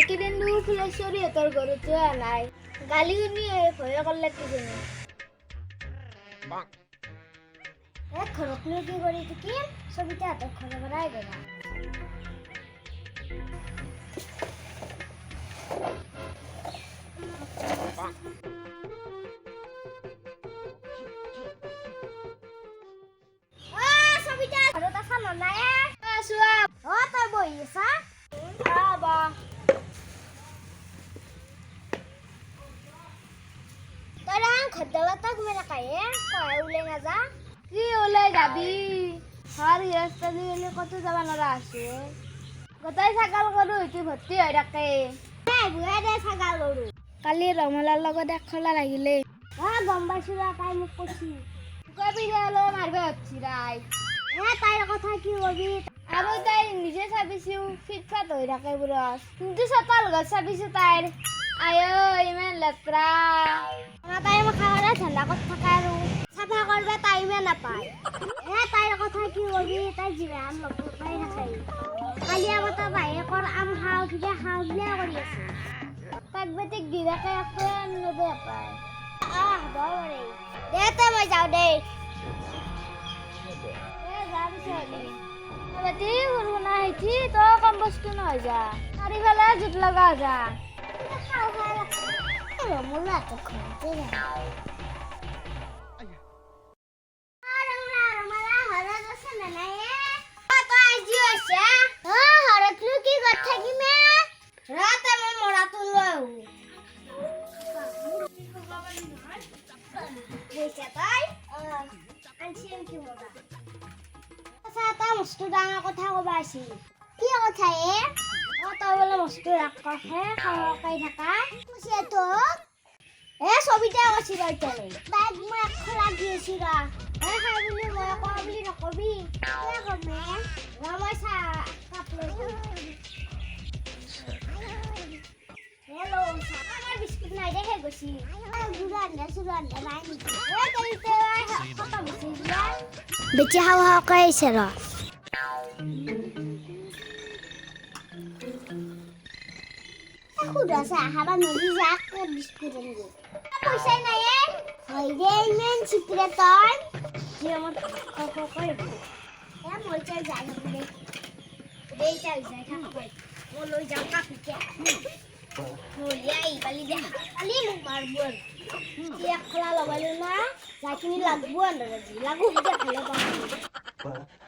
এইকেইদিন ফুলেশ্বৰীহঁতৰ ঘৰতো নাই গালি শুনি ভয়ে কৰলে কিজনী ঘৰতনো কি কৰি থাকিম সবিতাহঁতৰ ঘৰৰ পৰাই গলা সবিতা ঘৰত আছা নাই চোৱা তই বহি আছা ঘৰদালত ঘুমে নাকায়ে কয় ওলাই নাযা কি ওলাই যাবি ঘৰ গৃহস্থলী বুলি ক'তো যাব নোৱাৰা আছো গোটাই ছাগাল গৰু হইতি ভৰ্তি হৈ থাকে বুঢ়াই দে ছাগাল গৰু কালি ৰমলাৰ লগত এক খলা লাগিলে গম পাইছো তাই মোক কৈছি কবি লৈ মাৰিব হচ্ছি তাইৰ কথা কি কবি আৰু তাই নিজে চাবিছো ফিটফাট হৈ থাকে বুঢ়াছ কিন্তু চতাল ঘৰ চাবিছো তাইৰ আয়ো ইমান লেতৰা তাই মোক খাবলৈ ঝালা কৰি থাকে আৰু চাফা কৰিব টাইমে নাপায় তাইৰ কথা কি কবি তাই জিভাখন লগাই থাকে কালি আগতে বায়েকৰ আম খাওঁ কিবা খাওঁ বুলিয়ে কৰি আছে তাক বেটিক গিৰাকে একোৱে নদে পায় হ'ব পাৰে দে তই মই যাওঁ দেই যা পিছে বেটি শুনা আহিছি তই কম বস্তু নহয় যা চাৰিফালে জুত লগা যা ৰমলা ঘৰতে মস্ত ডাঙৰ কথা কবা আছিল কি কথা তই বোলে মস্ত ৰাগ হে খাই থাকা সবিতাই কৈছি তাইক মই এক খোলা দি আছি খাই বুলি মই কোৱা বুলি নকবি মই কাপ হেল্ল' আমাৰ বিস্কুট নাই দে শেষ গৈছি বেছি খাওঁ খাওঁকৈ আহিছে ৰ খুদাছে আহাবা নদী যাক বিস্কুট আনিবি পইচাই নাই হয় দে ইমান চিকৰে তই মই চাই যাই থাকো দে চাই যাই থাকো মই লৈ যাম কাপিকে কালি দে কালি মোক মাৰব এক খোলা লগালো না যাইখিনি লাগব লাগু ভালে পাওঁ